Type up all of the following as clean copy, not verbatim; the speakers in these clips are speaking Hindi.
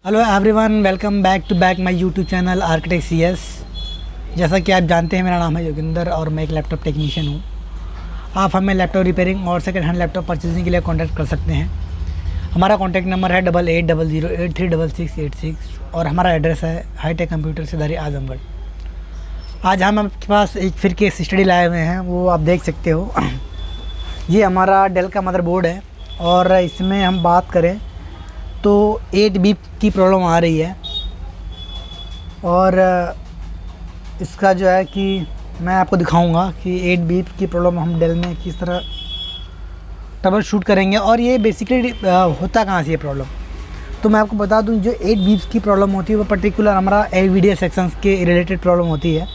Hello everyone, welcome back to my YouTube channel architect CS। जैसा कि आप जानते हैं, मेरा नाम है योगिंदर और मैं एक लैपटॉप टेक्नीशियन हूँ। आप हमें लैपटॉप रिपेयरिंग और सेकंड हैंड लैपटॉप परचेजिंग के लिए कांटेक्ट कर सकते हैं। हमारा कांटेक्ट नंबर है 8800836686 और हमारा एड्रेस है हाईटेक कंप्यूटर सिधारी आजमगढ़। आज हम आपके पास एक फिर केस स्टडी लाए हुए हैं, वो आप देख सकते हो। ये हमारा डेल का मदरबोर्ड है और इसमें हम बात करें तो 8 बीप की प्रॉब्लम आ रही है। और इसका जो है कि मैं आपको दिखाऊंगा कि 8 बीप की प्रॉब्लम हम डेल में किस तरह ट्रबल शूट करेंगे और ये बेसिकली होता कहाँ से ये प्रॉब्लम। तो मैं आपको बता दूं, जो 8 बीप्स की प्रॉब्लम होती है वो पर्टिकुलर हमारा LVDA सेक्शंस के रिलेटेड प्रॉब्लम होती है।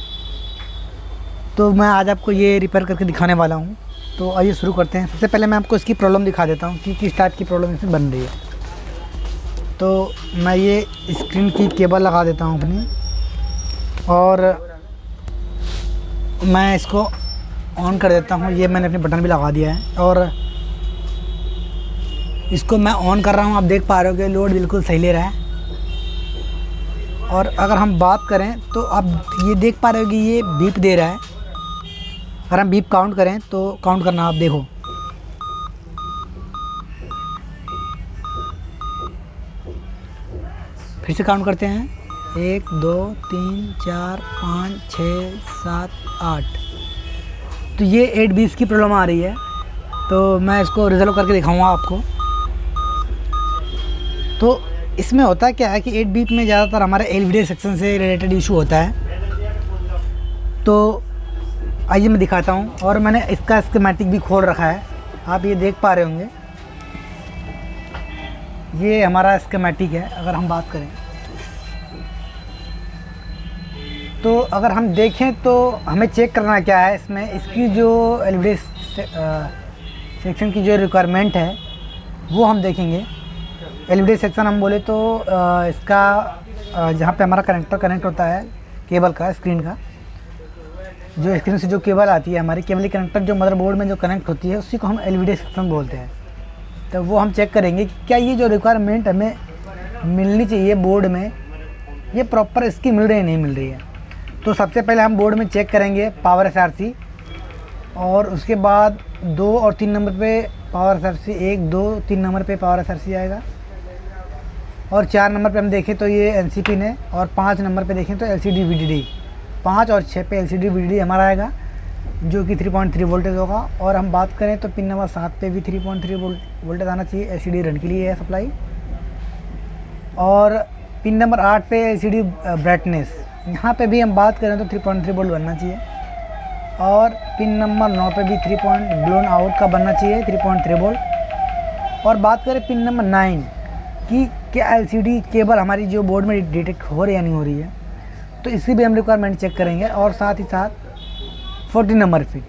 तो मैं आज आपको ये रिपेयर करके दिखाने वाला हूँ। तो आइए शुरू करते हैं। सबसे पहले मैं आपको इसकी प्रॉब्लम दिखा देता हूँ कि किस टाइप की प्रॉब्लम इसमें बन रही है। तो मैं ये स्क्रीन की केबल लगा देता हूँ अपनी और मैं इसको ऑन कर देता हूँ। ये मैंने अपने बटन भी लगा दिया है और इसको मैं ऑन कर रहा हूँ। आप देख पा रहे हो कि लोड बिल्कुल सही ले रहा है। और अगर हम बात करें तो आप ये देख पा रहे हो कि ये बीप दे रहा है। अगर हम बीप काउंट करें तो काउंट करना, आप देखो फिर से काउंट करते हैं। 1 2 3 4 5 6 7 8। तो ये 8 बीप्स की प्रॉब्लम आ रही है। तो मैं इसको रिजॉल्व करके दिखाऊंगा आपको। तो इसमें होता क्या है कि 8 बीप में ज़्यादातर हमारे LVDA सेक्शन से रिलेटेड इशू होता है। तो आइए मैं दिखाता हूँ। और मैंने इसका स्कीमेटिक भी खोल रखा है, आप ये देख पा रहे होंगे। ये हमारा स्कीमेटिक है। अगर हम बात करें तो अगर हम देखें तो हमें चेक करना क्या है इसमें, इसकी जो LVDA सेक्शन की जो रिक्वायरमेंट है वो हम देखेंगे। LVDA सेक्शन हम बोले तो इसका जहाँ पे हमारा कनेक्टर कनेक्ट होता है केबल का, स्क्रीन का, जो स्क्रीन से जो केबल आती है, हमारी केबल कनेक्टर जो मदरबोर्ड में जो कनेक्ट होती है उसी को हम LVDA सेक्शन बोलते हैं। तो वो हम चेक करेंगे कि क्या ये जो रिक्वायरमेंट हमें मिलनी चाहिए बोर्ड में, ये प्रॉपर इसकी मिल रही है नहीं मिल रही है। तो सबसे पहले हम बोर्ड में चेक करेंगे पावर SRC और उसके बाद 2 और 3 नंबर पे पावर SRC, 1 2 3 नंबर पे पावर SRC आएगा। और 4 नंबर पे हम देखें तो ये NC पिन है और 5 नंबर पे देखें तो LCD VDD। 5 और 6 पे LCD VDD हमारा आएगा जो कि 3.3 वोल्टेज होगा। और हम बात करें तो पिन नंबर 7 पे भी 3.3 वोल्टेज आना चाहिए, LCD रन के लिए है सप्लाई। और पिन नंबर 8 पे LCD ब्राइटनेस, यहाँ पे भी हम बात करें तो 3.3 वोल्ट बनना चाहिए। और पिन नंबर 9 पे भी 3 ब्लोन आउट का बनना चाहिए, 3.3 वोल्ट। और बात करें पिन नंबर 9 कि क्या LCD केबल हमारी जो बोर्ड में डिटेक्ट हो रही है या नहीं हो रही है, तो इसकी भी हम रिक्वायरमेंट चेक करेंगे। और साथ ही साथ 14 नंबर पे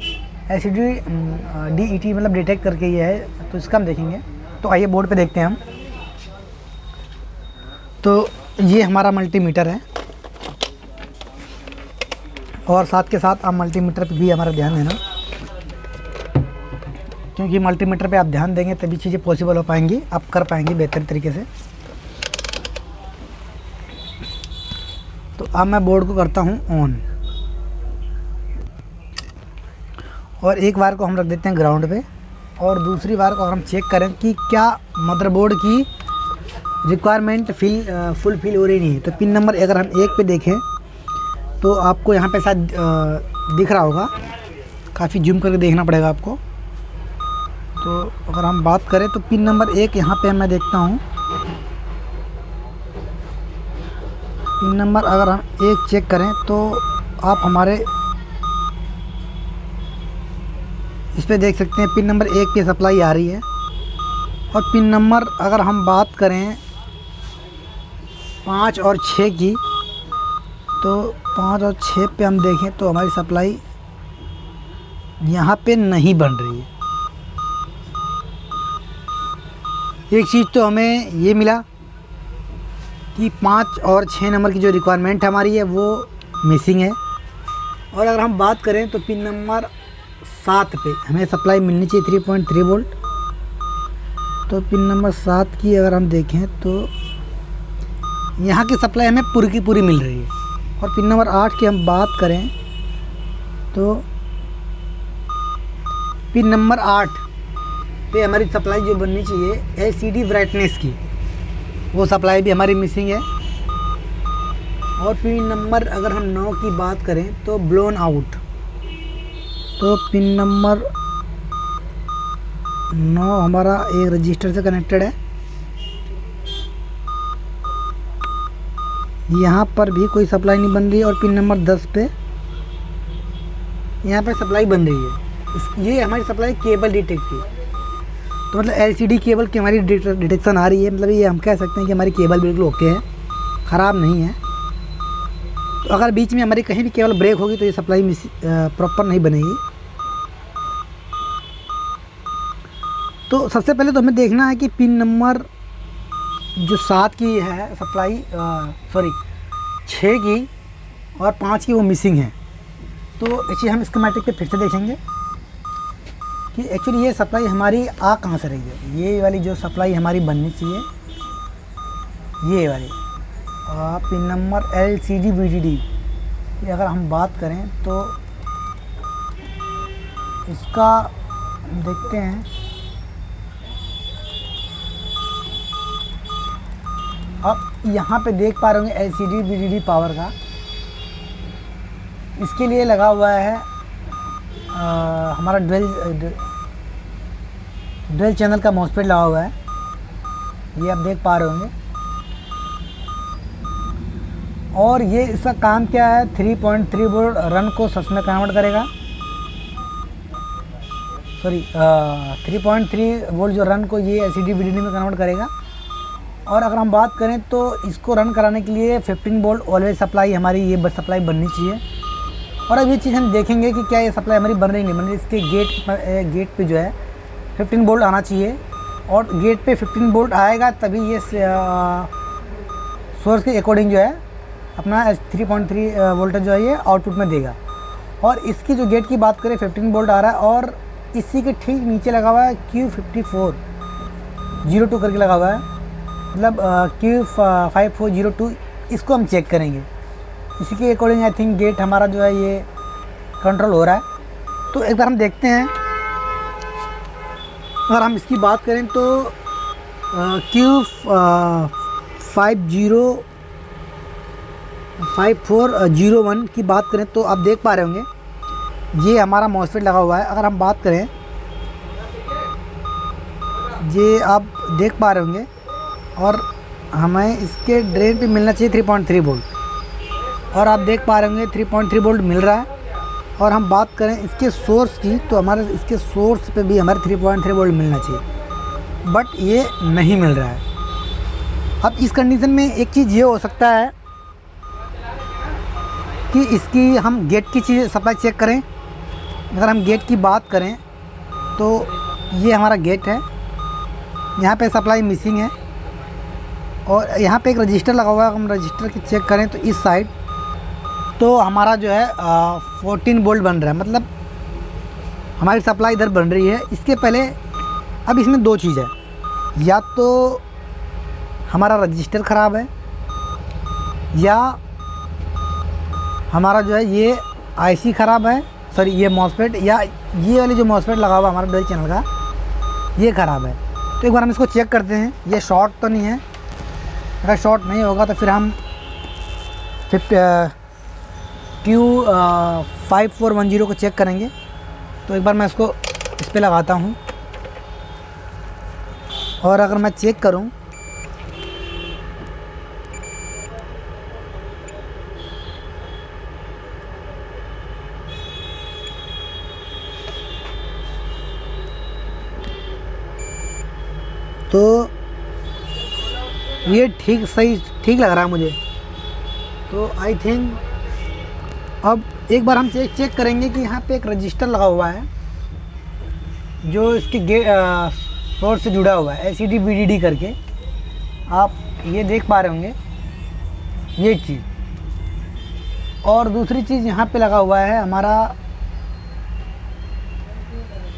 LCD DET मतलब डिटेक्ट करके ये है, तो इसका हम देखेंगे। तो आइए बोर्ड पे देखते हैं हम। तो ये हमारा मल्टीमीटर है और साथ के साथ आप मल्टीमीटर पे भी हमारा ध्यान देना, क्योंकि मल्टीमीटर पे आप ध्यान देंगे तभी चीज़ें पॉसिबल हो पाएंगी, आप कर पाएंगे बेहतर तरीके से। तो अब मैं बोर्ड को करता हूँ ऑन और एक वायर को हम रख देते हैं ग्राउंड पे और दूसरी वायर को हम चेक करें कि क्या मदरबोर्ड की रिक्वायरमेंट फुलफिल हो रही नहीं है। तो पिन नंबर अगर हम 1 पे देखें तो आपको यहाँ पे शायद दिख रहा होगा, काफ़ी जूम करके देखना पड़ेगा आपको। तो अगर हम बात करें तो पिन नंबर 1 यहाँ पे मैं देखता हूँ। पिन नंबर अगर हम 1 चेक करें तो आप हमारे इस पे देख सकते हैं पिन नंबर 1 पे सप्लाई आ रही है। और पिन नंबर अगर हम बात करें 5 और 6 की, तो 5 और 6 पे हम देखें तो हमारी सप्लाई यहाँ पे नहीं बन रही है। एक चीज़ तो हमें ये मिला कि 5 और 6 नंबर की जो रिक्वायरमेंट हमारी है वो मिसिंग है। और अगर हम बात करें तो पिन नंबर 7 पे हमें सप्लाई मिलनी चाहिए 3.3 वोल्ट। तो पिन नंबर 7 की अगर हम देखें तो यहाँ की सप्लाई हमें पूरी की पूरी मिल रही है। और पिन नंबर 8 की हम बात करें तो पिन नंबर 8 पे हमारी सप्लाई जो बननी चाहिए LCD ब्राइटनेस की, वो सप्लाई भी हमारी मिसिंग है। और पिन नंबर अगर हम 9 की बात करें तो ब्लोन आउट, तो पिन नंबर 9 हमारा एक रजिस्टर से कनेक्टेड है। यहाँ पर भी कोई सप्लाई नहीं बन रही है। और पिन नंबर 10 पे यहाँ पे सप्लाई बन रही है। ये हमारी सप्लाई केबल डिटेक्ट की, तो मतलब LCD केबल की हमारी डिटेक्शन आ रही है। मतलब ये हम कह सकते हैं कि हमारी केबल बिल्कुल ओके है, ख़राब नहीं है। तो अगर बीच में हमारी कहीं भी केबल ब्रेक होगी तो ये सप्लाई प्रॉपर नहीं बनेगी। तो सबसे पहले तो हमें देखना है कि पिन नंबर जो 7 की है सप्लाई, 6 की और 5 की वो मिसिंग है। तो ये चीज़ हम स्कीमेटिक पे फिर से देखेंगे कि एक्चुअली ये सप्लाई हमारी आ कहाँ से रही है। ये वाली जो सप्लाई हमारी बननी चाहिए, ये वाली पिन नंबर LCD VDD की अगर हम बात करें तो इसका देखते हैं। अब यहाँ पे देख पा रहे होंगे LCD VDD पावर का, इसके लिए लगा हुआ है हमारा ड्वेल चैनल का मॉसफेट लगा हुआ है, ये आप देख पा रहे होंगे। और ये इसका काम क्या है, 3.3 वोल्ट रन को सच में कन्वर्ट करेगा। 3.3 वोल्ट जो रन को ये LCD VDD में कन्वर्ट करेगा। और अगर हम बात करें तो इसको रन कराने के लिए 15 वोल्ट ऑलवेज सप्लाई हमारी ये सप्लाई बननी चाहिए। और अब ये चीज़ हम देखेंगे कि क्या ये सप्लाई हमारी बन रही नहीं बन रही। इसके गेट पे जो है 15 वोल्ट आना चाहिए, और गेट पे 15 वोल्ट आएगा तभी ये सोर्स के अकॉर्डिंग जो है अपना 3.3 वोल्टेज जो है ये आउटपुट में देगा। और इसकी जो गेट की बात करें 15 वोल्ट आ रहा है, और इसी के ठीक नीचे लगा हुआ है Q5402 करके लगा हुआ है, मतलब Q5402। इसको हम चेक करेंगे, इसी के अकॉर्डिंग आई थिंक गेट हमारा जो है ये कंट्रोल हो रहा है। तो एक बार हम देखते हैं। अगर हम इसकी बात करें तो Q5401 की बात करें तो आप देख पा रहे होंगे ये हमारा मॉसफेट लगा हुआ है। अगर हम बात करें, ये आप देख पा रहे होंगे, और हमें इसके ड्रेन पे मिलना चाहिए 3.3 वोल्ट, और आप देख पा रहे होंगे 3.3 वोल्ट मिल रहा है। और हम बात करें इसके सोर्स की तो हमारे इसके सोर्स पे भी हमारे 3.3 वोल्ट मिलना चाहिए, बट ये नहीं मिल रहा है। अब इस कंडीशन में एक चीज़ ये हो सकता है कि इसकी हम गेट की चीज़ सप्लाई चेक करें। अगर हम गेट की बात करें तो ये हमारा गेट है, यहाँ पे सप्लाई मिसिंग है, और यहाँ पे एक रजिस्टर लगा हुआ है। हम रजिस्टर की चेक करें तो इस साइड तो हमारा जो है 14 वोल्ट बन रहा है, मतलब हमारी सप्लाई इधर बन रही है। इसके पहले अब इसमें दो चीज़ है, या तो हमारा रजिस्टर ख़राब है, या हमारा जो है ये IC ख़राब है, ये मॉसफेट, या ये वाली जो मॉसफेट लगा हुआ हमारा ड्वेल चैनल का ये ख़राब है। तो एक बार हम इसको चेक करते हैं, ये शॉर्ट तो नहीं है। अगर शॉर्ट नहीं होगा तो फिर हम Q5410 को चेक करेंगे। तो एक बार मैं इसको इस पे लगाता हूँ, और अगर मैं चेक करूँ तो ये ठीक लग रहा है मुझे। तो आई थिंक अब एक बार हम चेक करेंगे कि यहाँ पे एक रजिस्टर लगा हुआ है जो इसके सोर्स से जुड़ा हुआ है, LCD VDD करके आप ये देख पा रहे होंगे ये चीज़। और दूसरी चीज़ यहाँ पे लगा हुआ है हमारा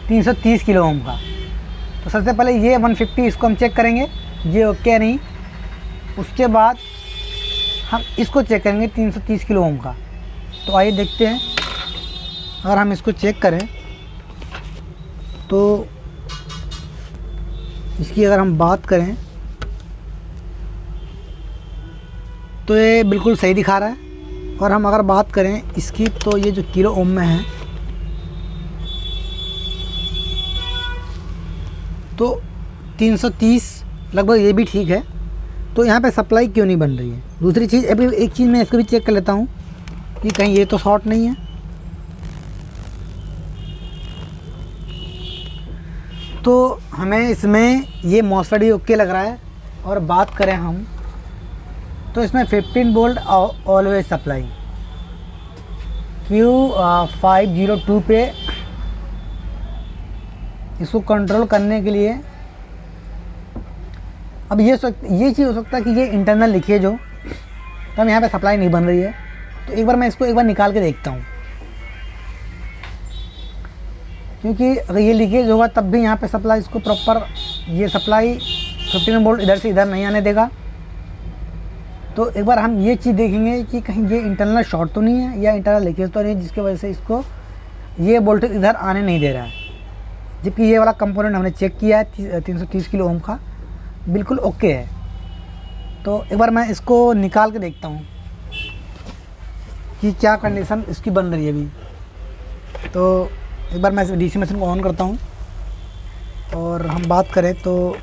330 किलो ओम का। तो सबसे पहले ये 150 इसको हम चेक करेंगे ये ओके नहीं। उसके बाद हम इसको चेक करेंगे 330 किलो ओम का। तो आइए देखते हैं। अगर हम इसको चेक करें तो इसकी अगर हम बात करें तो ये बिल्कुल सही दिखा रहा है। और हम अगर बात करें इसकी तो ये जो किलो ओम में है तो 330 लगभग ये भी ठीक है। तो यहाँ पे सप्लाई क्यों नहीं बन रही है? दूसरी चीज़, अभी एक चीज़ मैं इसको भी चेक कर लेता हूँ कि कहीं ये तो शॉर्ट नहीं है। तो हमें इसमें ये मॉसफेट भी ओके लग रहा है। और बात करें हम तो इसमें 15 वोल्ट ऑलवेज सप्लाई Q502 पे इसको कंट्रोल करने के लिए। अब ये चीज़ हो सकता है कि ये इंटरनल लीकेज हो, तो हम यहाँ पे सप्लाई नहीं बन रही है। तो एक बार मैं इसको एक बार निकाल के देखता हूँ, क्योंकि अगर ये लीकेज होगा तब भी यहाँ पे सप्लाई इसको प्रॉपर ये सप्लाई 15 वोल्ट इधर से इधर नहीं आने देगा। तो एक बार हम ये चीज़ देखेंगे कि कहीं ये इंटरनल शॉर्ट तो नहीं है या इंटरनल लीकेज तो नहीं है जिसकी वजह से इसको ये वोल्टेज इधर आने नहीं दे रहा है। जबकि ये वाला कंपोनेंट हमने चेक किया है 330 किलो ओम का, बिल्कुल ओके है। तो एक बार मैं इसको निकाल के देखता हूँ कि क्या कंडीशन इसकी बन रही है अभी। तो एक बार मैं डीसी मशीन को ऑन करता हूँ और हम बात करें तो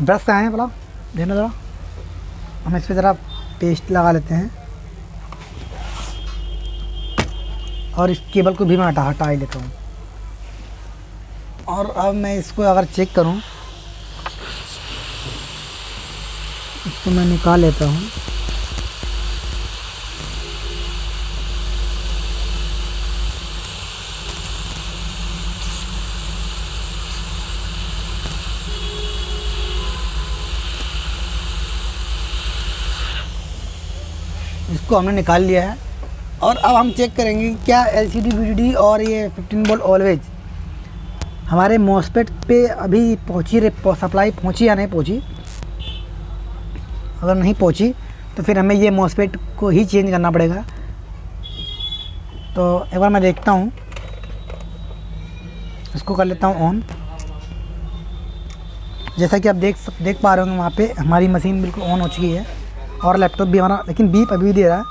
ब्रश कहाँ है भला, देखना ज़रा। हम इस पर ज़रा पेस्ट लगा लेते हैं और इस केबल को भी मैं हटा ही लेता हूँ। और अब मैं इसको अगर चेक करूँ, इसको मैं निकाल लेता हूँ। इसको हमने निकाल लिया है और अब हम चेक करेंगे क्या LCD VDD और ये 15 वोल्ट ऑलवेज हमारे मॉसफेट पे अभी पहुंची सप्लाई पहुंची या नहीं पहुंची। अगर नहीं पहुंची तो फिर हमें ये मॉसफेट को ही चेंज करना पड़ेगा। तो एक बार मैं देखता हूँ, इसको कर लेता हूँ ऑन। जैसा कि आप देख पा रहे होंगे वहाँ पे हमारी मशीन बिल्कुल ऑन हो चुकी है और लैपटॉप भी हमारा, लेकिन बीप अभी भी दे रहा है।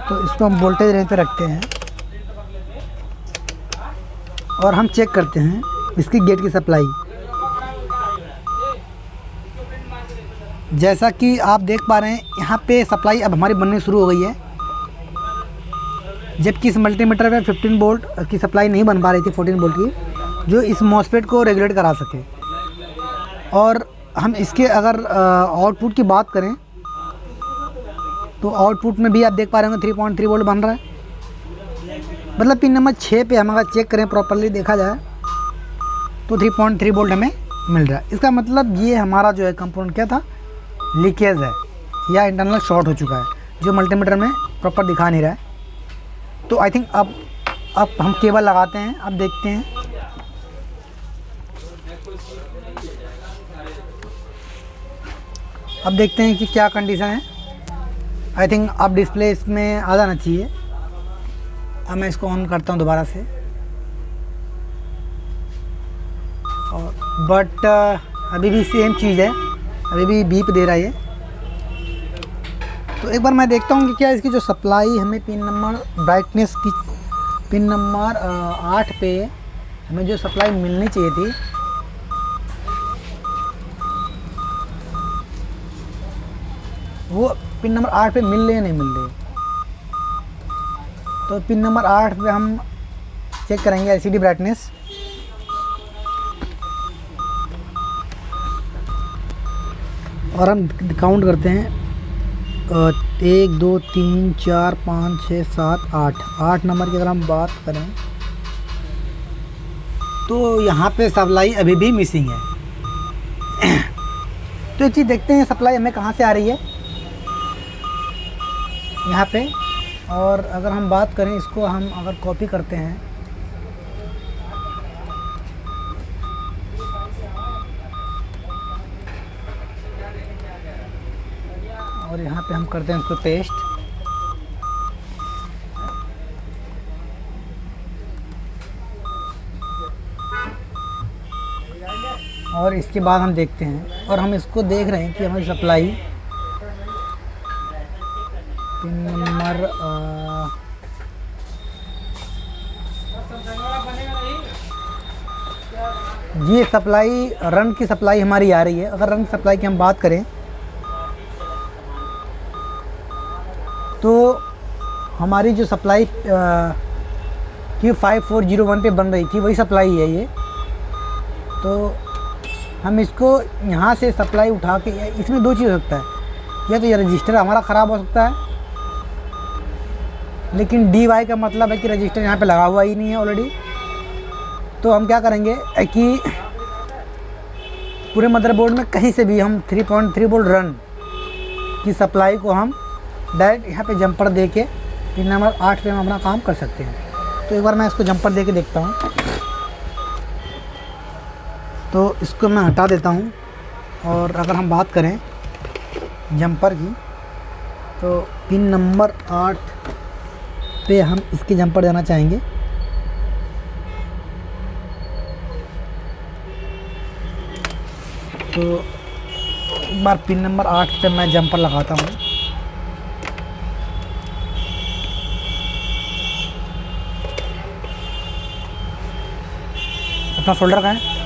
तो इसको हम वोल्टेज रेंज पे रखते हैं और हम चेक करते हैं इसकी गेट की सप्लाई। जैसा कि आप देख पा रहे हैं यहाँ पे सप्लाई अब हमारी बननी शुरू हो गई है, जबकि इस मल्टीमीटर में 15 वोल्ट की सप्लाई नहीं बन पा रही थी, 14 वोल्ट की, जो इस मॉसफेट को रेगुलेट करा सके। और हम इसके अगर आउटपुट की बात करें तो आउटपुट में भी आप देख पा रहे होंगे 3.3 वोल्ट बन रहा है। मतलब पिन नंबर 6 पे हम अगर चेक करें, प्रॉपरली देखा जाए तो 3.3 वोल्ट हमें मिल रहा है। इसका मतलब ये हमारा जो है कंपोनेंट क्या था, लीकेज है या इंटरनल शॉर्ट हो चुका है, जो मल्टीमीटर में प्रॉपर दिखा नहीं रहा है। तो आई थिंक अब हम केबल लगाते हैं, अब देखते हैं। अब देखते हैं कि क्या कंडीशन है। आई थिंक अब डिस्प्ले इसमें आ जाना चाहिए। अब मैं इसको ऑन करता हूँ दोबारा से और बट अभी भी सेम चीज़ है, अभी भी बीप दे रहा है ये। तो एक बार मैं देखता हूँ कि क्या इसकी जो सप्लाई हमें पिन नंबर ब्राइटनेस की पिन नंबर 8 पे हमें जो सप्लाई मिलनी चाहिए थी, वो पिन नंबर 8 पे मिल रही है नहीं मिल रही। तो पिन नंबर 8 पे हम चेक करेंगे LCD ब्राइटनेस। और हम काउंट करते हैं 1 2 3 4 5 6 7 8 नंबर की अगर हम बात करें तो यहाँ पे सप्लाई अभी भी मिसिंग है। तो एक चीज़ देखते हैं सप्लाई हमें कहाँ से आ रही है यहाँ पे। और अगर हम बात करें, इसको हम अगर कॉपी करते हैं और यहाँ पे हम करते हैं इसको पेस्ट। और इसके बाद हम देखते हैं और हम इसको देख रहे हैं कि हमारी सप्लाई पिन नंबर ये सप्लाई रन की सप्लाई हमारी आ रही है। अगर रन सप्लाई की हम बात करें तो हमारी जो सप्लाई Q5401 पे बन रही थी वही सप्लाई है ये। तो हम इसको यहाँ से सप्लाई उठा के, इसमें दो चीज़ हो सकता है, या तो ये रजिस्टर हमारा ख़राब हो सकता है, लेकिन DY का मतलब है कि रजिस्टर यहाँ पे लगा हुआ ही नहीं है ऑलरेडी। तो हम क्या करेंगे कि पूरे मदरबोर्ड में कहीं से भी हम 3.3 वोल्ट रन की सप्लाई को हम डायरेक्ट यहाँ पे जंपर दे के पिन नंबर 8 पे हम अपना काम कर सकते हैं। तो एक बार मैं इसको जंपर दे के देखता हूँ। तो इसको मैं हटा देता हूँ। और अगर हम बात करें जंपर की तो पिन नंबर 8 पे हम इसके जंपर देना चाहेंगे। तो एक बार पिन नंबर 8 पे मैं जंपर लगाता हूँ। अपना फोल्डर कहाँ है?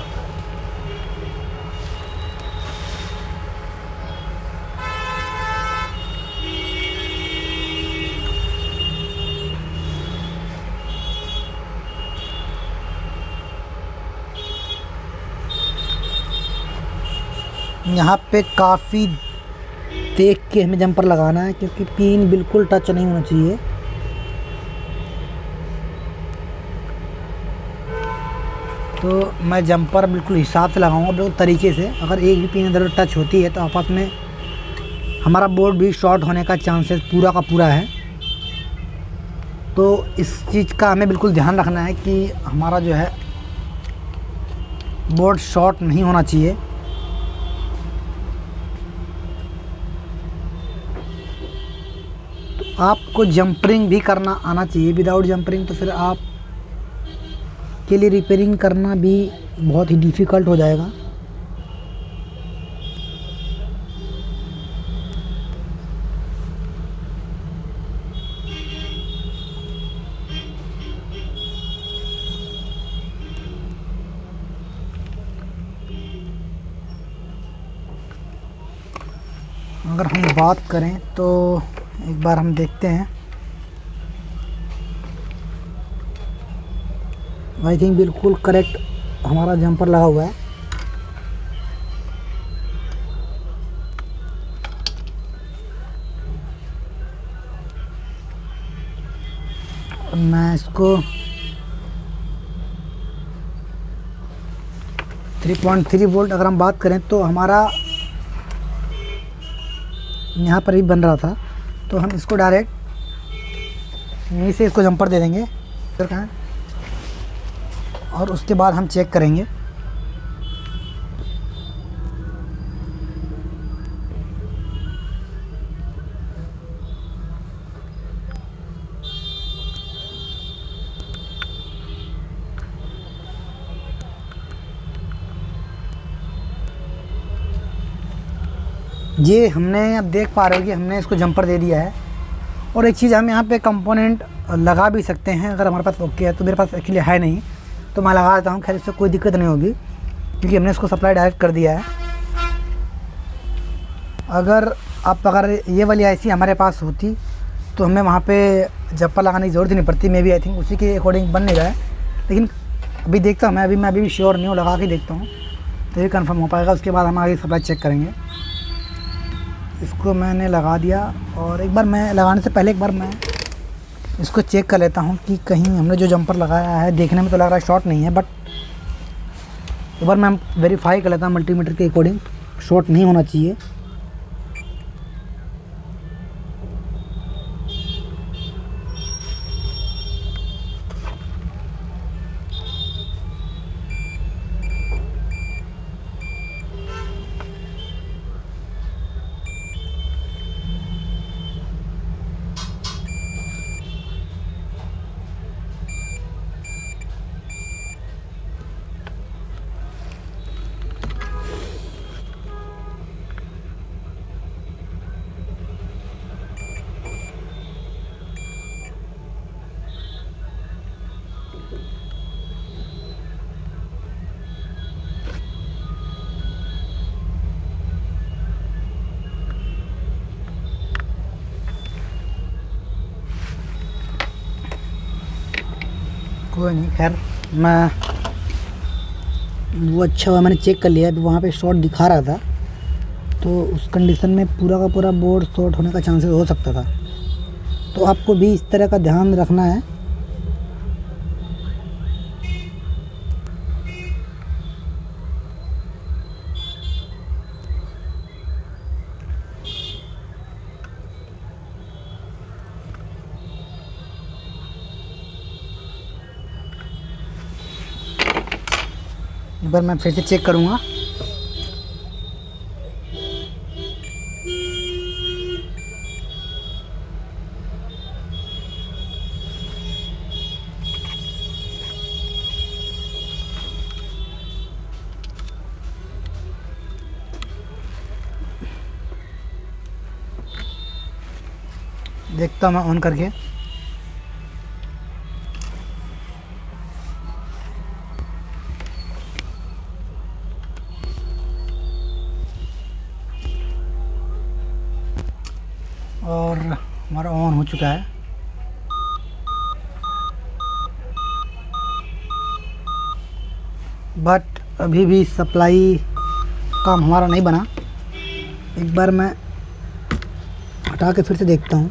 यहाँ पे काफ़ी देख के हमें जंपर लगाना है क्योंकि पिन बिल्कुल टच नहीं होना चाहिए। तो मैं जंपर बिल्कुल हिसाब से लगाऊंगा, बिल्कुल तरीके से। अगर एक भी पिन इधर टच होती है तो आपस में हमारा बोर्ड भी शॉर्ट होने का चांसेस पूरा का पूरा है। तो इस चीज़ का हमें बिल्कुल ध्यान रखना है कि हमारा जो है बोर्ड शॉर्ट नहीं होना चाहिए। आपको जंपरिंग भी करना आना चाहिए। विदाउट जंपरिंग तो फिर आप के लिए रिपेयरिंग करना भी बहुत ही डिफ़िकल्ट हो जाएगा। अगर हम बात करें तो एक बार हम देखते हैं। आई थिंक बिल्कुल करेक्ट हमारा जंपर लगा हुआ है। मैं इसको 3.3 वोल्ट अगर हम बात करें तो हमारा यहाँ पर ही बन रहा था। तो हम इसको डायरेक्ट यहीं से इसको जंपर दे देंगे और उसके बाद हम चेक करेंगे। ये हमने अब देख पा रहे हो कि हमने इसको जंपर दे दिया है। और एक चीज़ हम यहाँ पे कंपोनेंट लगा भी सकते हैं अगर हमारे पास ओके है। तो मेरे पास एक्चुअली है नहीं तो मैं लगा देता हूँ। खैर इससे कोई दिक्कत नहीं होगी क्योंकि हमने इसको सप्लाई डायरेक्ट कर दिया है। अगर ये वाली आईसी हमारे पास होती तो हमें वहाँ पे जंपर लगाने की ज़रूरत ही नहीं पड़ती। मे बी आई थिंक उसी के अकॉर्डिंग बन नहीं रहा है। लेकिन अभी देखता हूँ मैं अभी भी श्योर नहीं हूँ, लगा के देखता हूँ तो ये कंफर्म हो पाएगा। उसके बाद हम आगे सप्लाई चेक करेंगे। इसको मैंने लगा दिया और एक बार मैं लगाने से पहले एक बार मैं इसको चेक कर लेता हूँ कि कहीं हमने जो जंपर लगाया है देखने में तो लग रहा है शॉर्ट नहीं है, बट एक बार मैं वेरीफाई कर लेता हूँ मल्टीमीटर के अकॉर्डिंग शॉर्ट नहीं होना चाहिए। कोई नहीं, खैर मैं वो अच्छा हुआ मैंने चेक कर लिया। अभी वहाँ पे शॉर्ट दिखा रहा था, तो उस कंडीशन में पूरा का पूरा बोर्ड शॉर्ट होने का चांसेस हो सकता था। तो आपको भी इस तरह का ध्यान रखना है। एक बार मैं फिर से चेक करूँगा। देखता हूँ मैं ऑन करके। और हमारा ऑन हो चुका है। बट अभी भी सप्लाई काम हमारा नहीं बना। एक बार मैं हटा के फिर से देखता हूँ।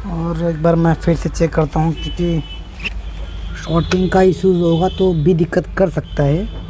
और एक बार मैं फिर से चेक करता हूँ, क्योंकि शॉर्टिंग का इश्यूज होगा तो भी दिक्कत कर सकता है।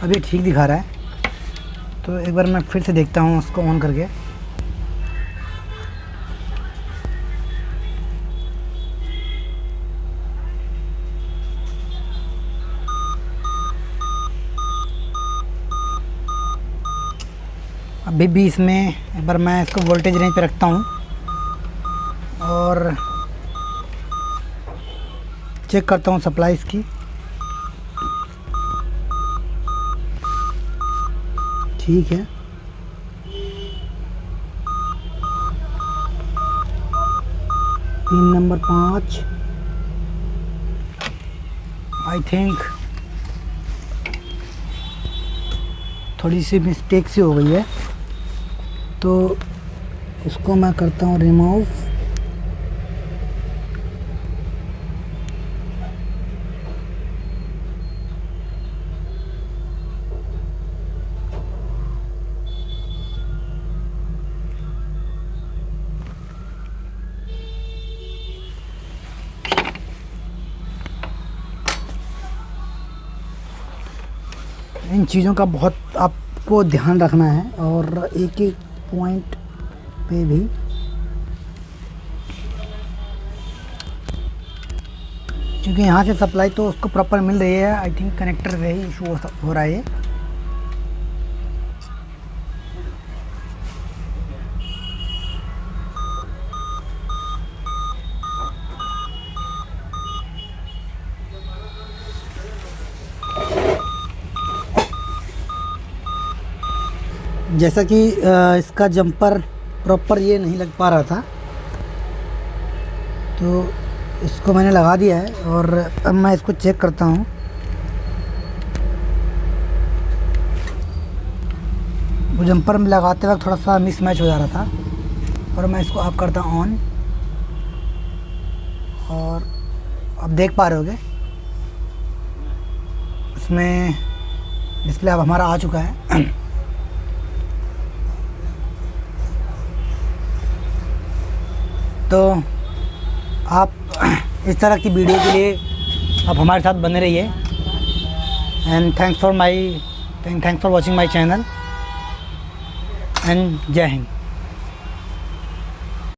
अभी ठीक दिखा रहा है, तो एक बार मैं फिर से देखता हूँ उसको ऑन करके। अभी भी इसमें एक बार मैं इसको वोल्टेज रेंज पे रखता हूँ और चेक करता हूँ सप्लाई इसकी। ठीक है, पिन नंबर 5 आई थिंक थोड़ी सी मिस्टेक सी हो गई है, तो इसको मैं करता हूँ रिमूव। इन चीज़ों का बहुत आपको ध्यान रखना है और एक एक पॉइंट पे भी क्योंकि यहाँ से सप्लाई तो उसको प्रॉपर मिल रही है। आई थिंक कनेक्टर से ही इशू हो रहा है ये। जैसा कि इसका जंपर प्रॉपर ये नहीं लग पा रहा था, तो इसको मैंने लगा दिया है और अब मैं इसको चेक करता हूँ। वो जंपर में लगाते वक्त थोड़ा सा मिसमैच हो जा रहा था और मैं इसको ऑफ करता हूँ ऑन, और अब देख पा रहे होगे इसमें डिस्प्ले अब हमारा आ चुका है। तो आप इस तरह की वीडियो के लिए आप हमारे साथ बने रहिए। And thanks for watching my channel and जय हिंद।